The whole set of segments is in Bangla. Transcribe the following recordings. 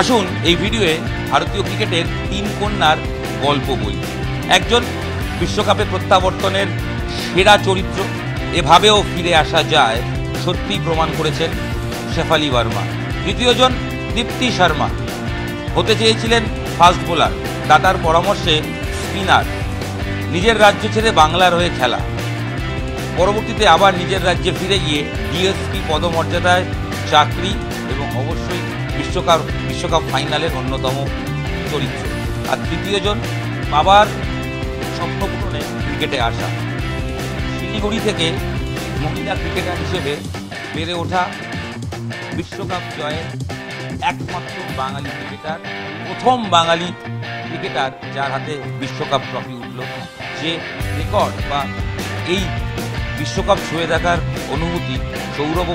আসুন এই ভিডিওয়ে ভারতীয় ক্রিকেটের তিন কন্যার গল্প বলি। একজন বিশ্বকাপে প্রত্যাবর্তনের সেরা চরিত্র, এভাবেও ফিরে আসা যায় সত্যিই প্রমাণ করেছেন শেফালি ভার্মা। দ্বিতীয়জন দীপ্তি শর্মা, হতে চেয়েছিলেন ফাস্ট বোলার, দাদার পরামর্শে স্পিনার, নিজের রাজ্য ছেড়ে বাংলার হয়ে খেলা, পরবর্তীতে আবার নিজের রাজ্যে ফিরে গিয়ে ডিএসপি পদমর্যাদায় চাকরি এবং অবশ্যই বিশ্বকাপ ফাইনালের অন্যতম চরিত্র। আর তৃতীয়জন বাবার স্বপ্ন পূরণে ক্রিকেটে আসা, শিলিগুড়ি থেকে মহিলা ক্রিকেটার হিসেবে বেড়ে ওঠা, বিশ্বকাপ জয়ের একমাত্র বাঙালি ক্রিকেটার, প্রথম বাঙালি ক্রিকেটার যার হাতে বিশ্বকাপ ট্রফি উঠল। যে রেকর্ড বা এই বিশ্বকাপ ছুঁয়ে দেখার অনুভূতি সৌরভও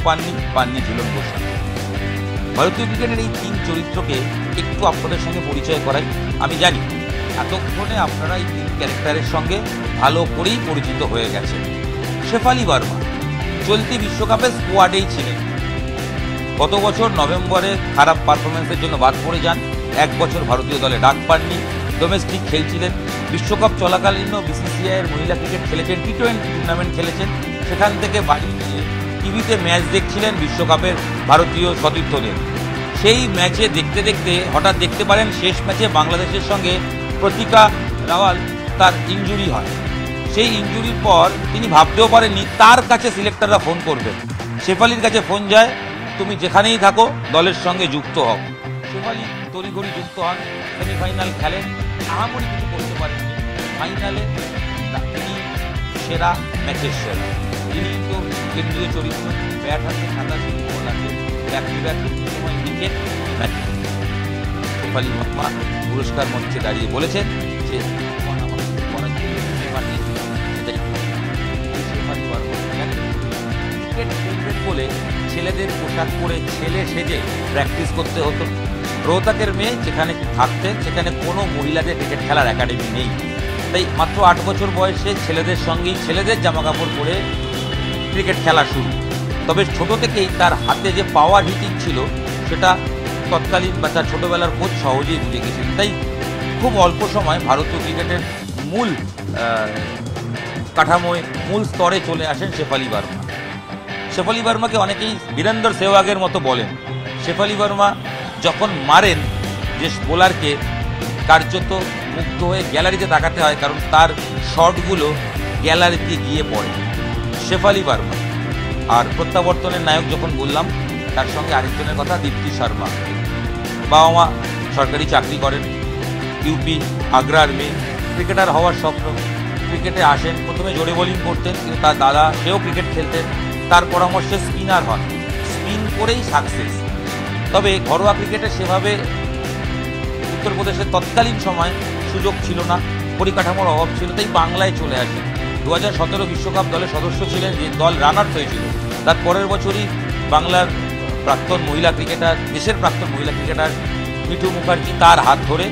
পাননি ঝুলন গোস্বামী। ভারতীয় ক্রিকেটের এই তিন চরিত্রকে একটু আপনাদের সঙ্গে পরিচয় করাই। আমি জানি এতক্ষণে আপনারা এই তিন ক্যারেক্টারের সঙ্গে ভালো করেই পরিচিত হয়ে গেছে। শেফালি ভার্মা চলতি বিশ্বকাপে স্কোয়াডেই ছিলেন। গত বছর নভেম্বরে খারাপ পারফরমেন্সের জন্য বাদ পড়ে যান, এক বছর ভারতীয় দলে ডাক পাননি, ডোমেস্টিক খেলছিলেন। বিশ্বকাপ চলাকালীনও বিসিসিআইয়ের মহিলা ক্রিকেট খেলেছেন, টি-20 টুর্নামেন্ট খেলেছেন। সেখান থেকে বাড়ি গিয়ে টিভিতে ম্যাচ দেখছিলেন বিশ্বকাপের ভারতীয় সতীর্থদের। সেই ম্যাচে দেখতে দেখতে হঠাৎ দেখতে পারেন শেষ ম্যাচে বাংলাদেশের সঙ্গে প্রতিকা রাওয়াল তার ইনজুরি হয়। সেই ইনজুরির পর তিনি ভাবতেও পারেননি তার কাছে সিলেক্টররা ফোন করবে। শেফালির কাছে ফোন যায়, তুমি যেখানেই থাকো দলের সঙ্গে যুক্ত হও। শেফালি তড়িঘড়ি যুক্ত হন, সেমিফাইনাল খেলেন, আহামরি কিছু করতে পারেননি। ফাইনালে তিনি সেরা, ম্যাচের সেরা। তিনি তো কেন্দ্রীয় চরিত্র, ব্যাট হাতে 87 বল আছে, ব্যাক টু ব্যাক সময় উইকেট ম্যাচ। শেফালি ভার্মা পুরস্কার মঞ্চে দাঁড়িয়ে বলেছেন যে ক্রিকেট খেলবেন বলে ছেলেদের পোশাক পরে ছেলে সেজে প্র্যাকটিস করতে হতো। রোহতাকের মেয়ে যেখানে থাকতেন সেখানে কোনো মহিলাদের ক্রিকেট খেলার একাডেমি নেই, তাই মাত্র 8 বছর বয়সে ছেলেদের সঙ্গেই ছেলেদের জামাকাপড় পরে ক্রিকেট খেলা শুরু। তবে ছোট থেকেই তার হাতে যে পাওয়ার হিটিং ছিল সেটা তৎকালীন বা তার ছোটোবেলার কোচ সহজেই বুঝে গেছিলেন। তাই খুব অল্প সময় ভারতীয় ক্রিকেটের মূল কাঠামোয়, মূল স্তরে চলে আসেন শেফালি ভার্মা। শেফালি ভার্মাকে অনেকেই বীরেন্দর সেহওয়াগের মতো বলেন। শেফালি ভার্মা যখন মারেন যে বোলারকে, কার্যত মুগ্ধ হয়ে গ্যালারিতে তাকাতে হয়, কারণ তার শটগুলো গ্যালারিতে গিয়ে পড়ে। শেফালি ভার্মা। আর প্রত্যাবর্তনের নায়ক যখন বললাম, তার সঙ্গে আরেকজনের কথা, দীপ্তি শর্মা। বাবা মা সরকারি চাকরি করেন, ইউপি আগ্রার মেয়ে, ক্রিকেটার হওয়ার স্বপ্ন। ক্রিকেটে আসেন, প্রথমে জোরে বোলিং করতেন, কিন্তু তার দাদা সেও ক্রিকেট খেলতেন, তার পরামর্শে স্পিনার হন, স্পিন করেই সাকসেস। তবে ঘরোয়া ক্রিকেটে সেভাবে উত্তরপ্রদেশের তৎকালীন সময় সুযোগ ছিল না, পরিকাঠামোর অভাব ছিল, তাই বাংলায় চলে আসেন। 2017 বিশ্বকাপ দলের সদস্য ছিলেন, যে দল রানার্স হয়েছিল। তার পরের বছরই বাংলার প্রাক্তন মহিলা ক্রিকেটার, দেশের প্রাক্তন মহিলা ক্রিকেটার মিঠু মুখার্জি, তার হাত ধরে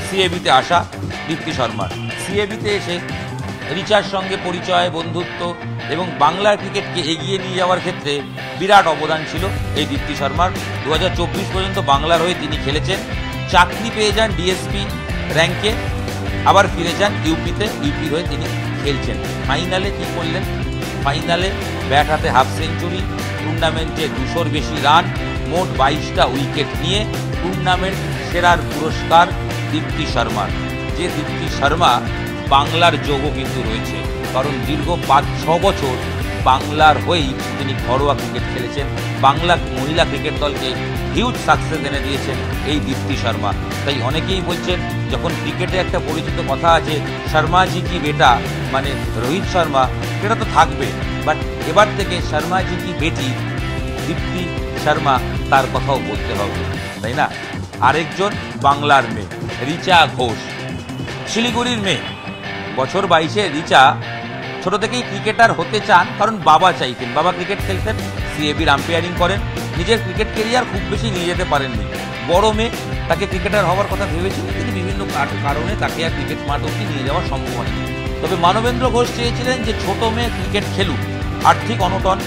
সিএবিতে আসা দীপ্তি শর্মার। সিএবিতে এসে রিচার সঙ্গে পরিচয়, বন্ধুত্ব এবং বাংলার ক্রিকেটকে এগিয়ে নিয়ে যাওয়ার ক্ষেত্রে বিরাট অবদান ছিল এই দীপ্তি শর্মার। 2024 পর্যন্ত বাংলার হয়ে তিনি খেলেছেন, চাকরি পেয়ে যান ডিএসপি র্যাঙ্কে, আবার ফিরে যান ইউপিতে, ইউপির হয়ে তিনি খেলছেন। ফাইনালে কী করলেন? ফাইনালে ব্যাট হাতে হাফ সেঞ্চুরি, টুর্নামেন্টে 200-র বেশি রান, মোট 22টা উইকেট নিয়ে টুর্নামেন্ট সেরার পুরস্কার দীপ্তি শর্মার। যে দীপ্তি শর্মা বাংলার যোগও কিন্তু রয়েছে, কারণ দীর্ঘ 5-6 বছর বাংলার হয়েই তিনি ঘরোয়া ক্রিকেট খেলেছেন, বাংলা মহিলা ক্রিকেট দলকে হিউজ সাকসেস এনে দিয়েছেন এই দীপ্তি শর্মা। তাই অনেকেই বলছেন, যখন ক্রিকেটে একটা পরিচিত কথা আছে শর্মাজি কি বেটা, মানে রোহিত শর্মা, সেটা তো থাকবে, বাট এবার থেকে শর্মাজি কি বেটি দীপ্তি শর্মা, তার কথাও বলতে হবে, তাই না? আরেকজন বাংলার মেয়ে রিচা ঘোষ, শিলিগুড়ির মেয়ে। বছর 22-এ রিচা ছোট থেকেই ক্রিকেটার হতে চান, কারণ বাবা চাইতেন, বাবা ক্রিকেট খেলতেন, সিএবির আম্পায়ারিং করেন। নিজের ক্রিকেট কেরিয়ার খুব বেশি নিয়ে যেতে পারেননি। বড় মেয়ে, তাকে ক্রিকেটার হওয়ার কথা ভেবেছিলেন, কিন্তু বিভিন্ন কারণে তাকে আর ক্রিকেট মাঠ অবধি নিয়ে যাওয়া সম্ভব হয়নি। তবে মানবেন্দ্র ঘোষ চেয়েছিলেন যে ছোট মেয়ে ক্রিকেট খেলুক। আর্থিক অনটন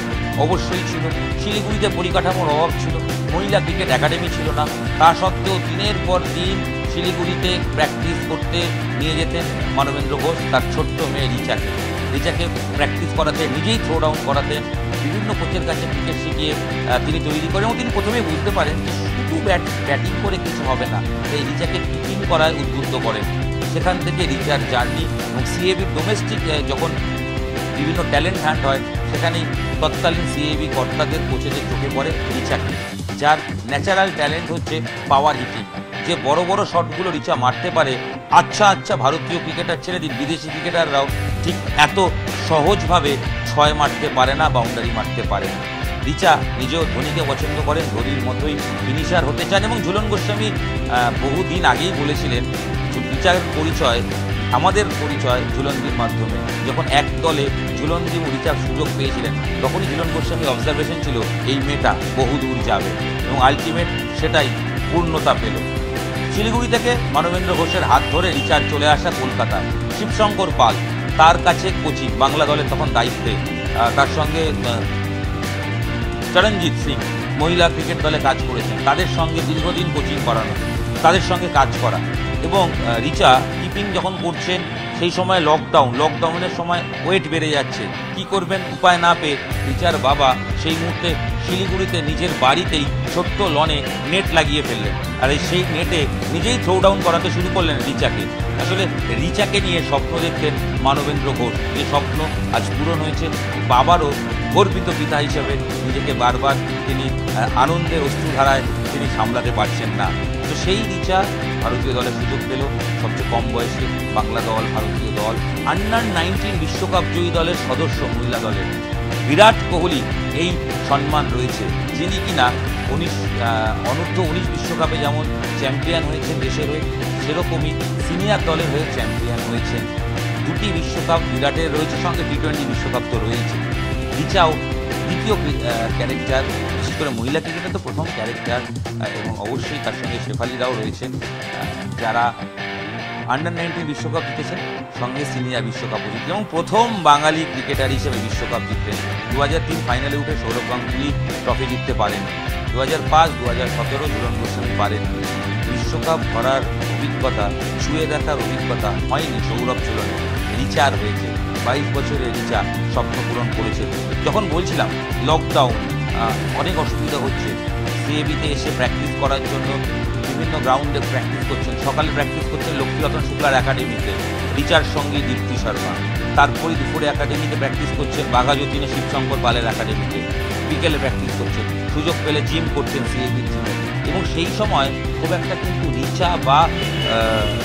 অবশ্যই ছিল, শিলিগুড়িতে পরিকাঠামোর অভাব ছিল, মহিলা ক্রিকেট একাডেমি ছিল না। তা সত্ত্বেও দিনের পর দিন শিলিগুড়িতে প্র্যাকটিস করতে নিয়ে যেতেন মানবেন্দ্র ঘোষ তার ছোট্ট মেয়ে রিচাকে প্র্যাকটিস করাতেন, নিজেই থ্রো ডাউন করাতেন, বিভিন্ন কোচের কাছে ক্রিকেট শিখিয়ে তিনি তৈরি করেন। এবং তিনি প্রথমেই বুঝতে পারেন যে শুধু ব্যাটিং করে কিছু হবে না, তাই রিচাকে কিপিং করায় উদ্বুদ্ধ করেন। সেখান থেকে রিচার জার্নি এবং সিএবির ডোমেস্টিক যখন বিভিন্ন ট্যালেন্ট হান্ট হয়, সেখানেই তৎকালীন সিএবি কর্তাদের কোচেদের চোখে পড়ে রিচাকে, যার ন্যাচারাল ট্যালেন্ট হচ্ছে পাওয়ার হিটিং। যে বড় বড় শটগুলো রিচা মারতে পারে, আচ্ছা ভারতীয় ক্রিকেটার ছেড়ে দিন, বিদেশি ক্রিকেটাররাও ঠিক এত সহজভাবে ছয় মারতে পারে না, বাউন্ডারি মারতে পারে না। রিচা নিজেও ধোনিকে পছন্দ করেন, ধোনির মতোই ফিনিশার হতে চান। এবং ঝুলন গোস্বামী বহুদিন আগেই বলেছিলেন রিচার পরিচয়, আমাদের পরিচয় ঝুলনদির মাধ্যমে। যখন এক দলে ঝুলনদি ও রিচার সুযোগ পেয়েছিলেন, তখনই ঝুলন গোস্বামীর অবজারভেশন ছিল এই মেয়েটা বহুদূর যাবে, এবং আলটিমেট সেটাই পূর্ণতা পেল। শিলিগুড়ি থেকে মানবেন্দ্র ঘোষের হাত ধরে রিচার চলে আসা কলকাতায়। শিবশঙ্কর পাল তার কাছে কোচিং, বাংলা দলের তখন দায়িত্বে, তার সঙ্গে চরণজিৎ সিং মহিলা ক্রিকেট দলে কাজ করেছেন, তাদের সঙ্গে দীর্ঘদিন কোচিং করানো, তাদের সঙ্গে কাজ করা। এবং রিচা কিপিং যখন করছেন সেই সময় লকডাউনের সময় ওয়েট বেড়ে যাচ্ছে, কি করবেন উপায় না পেয়ে রিচার বাবা সেই মুহূর্তে শিলিগুড়িতে নিজের বাড়িতেই ছোট্ট লনে নেট লাগিয়ে ফেললেন, আর সেই নেটে নিজেই থ্রো ডাউন করাতে শুরু করলেন রিচাকে। আসলে রিচাকে নিয়ে স্বপ্ন দেখতেন মানবেন্দ্র ঘোষ, যে স্বপ্ন আজ পূরণ হয়েছে। বাবারও গর্বিত পিতা হিসেবে নিজেকে বারবার তিনি আনন্দের অশ্রুধারায় তিনি সামলাতে পারছেন না। তো সেই রিচা ভারতীয় দলে সুযোগ পেল, সবচেয়ে কম বয়সে বাংলা দল, ভারতীয় দল, আন্ডার-19 বিশ্বকাপ জয়ী দলের সদস্য মহিলা দলের। বিরাট কোহলি এই সম্মান রয়েছে, যিনি কিনা অনূর্ধ্ব-19 বিশ্বকাপে যেমন চ্যাম্পিয়ন হয়েছেন দেশের হয়ে, সেরকমই সিনিয়র দলের হয়ে চ্যাম্পিয়ন হয়েছেন। দুটি বিশ্বকাপ বিরাটের রয়েছে, সঙ্গে টি-20 বিশ্বকাপ তো রয়েছে। রিচাও দ্বিতীয় ক্যারেক্টার, বিশেষ করে মহিলা ক্রিকেটে তো প্রথম ক্যারেক্টার, এবং অবশ্যই তার সঙ্গে শেফালিরাও রয়েছেন, যারা আন্ডার-19 বিশ্বকাপ জিতেছেন, সঙ্গে সিনিয়র বিশ্বকাপও জিতলেন এবং প্রথম বাঙালি ক্রিকেটার হিসেবে বিশ্বকাপ জিতলেন। 2003 ফাইনালে উঠে সৌরভ গাঙ্গুলি ট্রফি জিততে পারেন, 2005, 2017 ঝুলন গোস্বামী পারেন। বিশ্বকাপ ধরার অভিজ্ঞতা, ছুঁয়ে দেখার অভিজ্ঞতা হয়নি সৌরভ ঝুলনের, রিচার হয়েছে। 22 বছরের রিচা স্বপ্ন পূরণ করেছে। যখন বলছিলাম লকডাউন, অনেক অসুবিধা হচ্ছে, সিএবিতে এসে প্র্যাকটিস করার জন্য বিভিন্ন গ্রাউন্ডে প্র্যাকটিস করছেন। সকালে প্র্যাকটিস করছেন লক্ষ্মীরতন শুক্লার একাডেমিতে, রিচার সঙ্গে দীপ্তি শর্মা। তারপরে দুপুরে একাডেমিতে প্র্যাকটিস করছেন বাঘাযতীনে শিবশঙ্কর পালের একাডেমিতে, বিকেলে প্র্যাকটিস করছেন, সুযোগ পেলে জিম করছেন সিএবির জিমে। এবং সেই সময় খুব একটা কিন্তু রিচা বা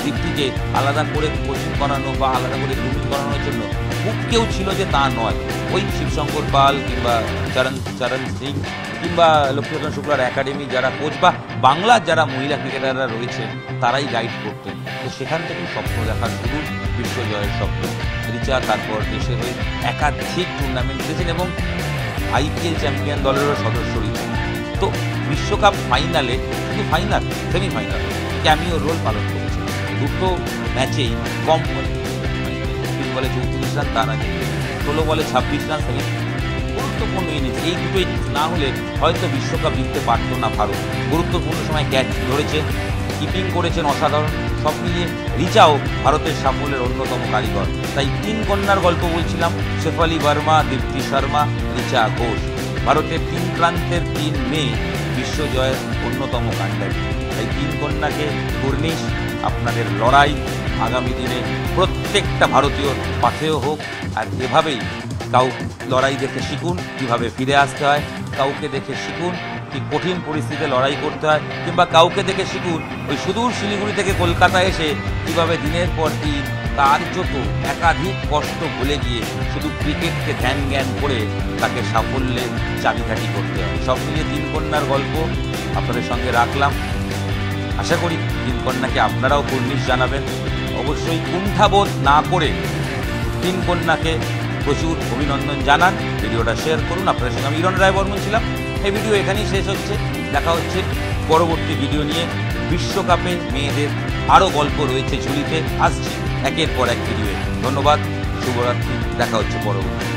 দীপ্তিকে আলাদা করে কোচিং করানো বা আলাদা করে গ্রুমিং করানোর জন্য খুব কেউ ছিল যে তা নয়। ওই শিবশঙ্কর পাল কিংবা চরণ সিং কিংবা লক্ষ্মীরতন শুক্লার একাডেমি যারা কোচ বা বাংলার যারা মহিলা ক্রিকেটাররা রয়েছে, তারাই গাইড করতেন। তো সেখান থেকেই স্বপ্ন দেখার শুরু, বিশ্বজয়ের স্বপ্ন। রিচা তারপর দেশের হয়ে একাধিক টুর্নামেন্ট জিতেছেন এবং আইপিএল চ্যাম্পিয়ন দলেরও সদস্য রয়েছেন। তো বিশ্বকাপ ফাইনালে, শুধু ফাইনাল, সেমিফাইনাল ক্যামিও রোল পালন করেছে। দুটো ম্যাচেই কম বলে, 20 বলে 34 রান, তার আগে 16 বলে 26 রান, গুরুত্বপূর্ণ ইনিংস। এই দুটো ইনিংস না হলে হয়তো বিশ্বকাপ জিততে পারত না ভারত। গুরুত্বপূর্ণ সময় ক্যাচ ধরেছেন, কিপিং করেছেন অসাধারণ। সব মিলিয়ে রিচাও ভারতের সাফল্যের অন্যতম কারিগর। তাই 3 কন্যার গল্প বলছিলাম, শেফালি ভার্মা, দীপ্তি শর্মা, রিচা ঘোষ। ভারতের 3 প্রান্তের 3 মেয়ে বিশ্বজয়ের অন্যতম কাণ্ডারি। তাই 3 কন্যাকে কর্নিশ, আপনাদের লড়াই আগামী দিনে প্রত্যেকটা ভারতীয় পাথেয় হোক। আর এভাবেই লড়াই দেখে শিখুন কীভাবে ফিরে আসতে হয়, কাউকে দেখে শিখুন কি কঠিন পরিস্থিতিতে লড়াই করতে হয়, কিংবা কাউকে দেখে শিখুন ওই সুদূর শিলিগুড়ি থেকে কলকাতা এসে কীভাবে দিনের পর দিন কার্যত একাধিক কষ্ট ভুলে গিয়ে শুধু ক্রিকেটকে ধ্যান জ্ঞান করে তাকে সাফল্যের চাবিকাঠি করতে হয়। সব মিলিয়ে 3 কন্যার গল্প আপনাদের সঙ্গে রাখলাম। আশা করি 3 কন্যাকে আপনারাও কর্নিশ জানাবেন। অবশ্যই কুণ্ঠাবোধ না করে 3 কন্যাকে প্রচুর অভিনন্দন জানান, ভিডিওটা শেয়ার করুন। আপনাদের সঙ্গে আমি ইরণ রায় বর্মন ছিলাম। এই ভিডিও এখানেই শেষ হচ্ছে, দেখা হচ্ছে পরবর্তী ভিডিও নিয়ে। বিশ্বকাপে মেয়েদের আরও গল্প রয়েছে ঝুলিতে, আসছে একের পর এক ভিডিওয়ে। ধন্যবাদ, শুভরাত্রি, দেখা হচ্ছে পরবর্তী।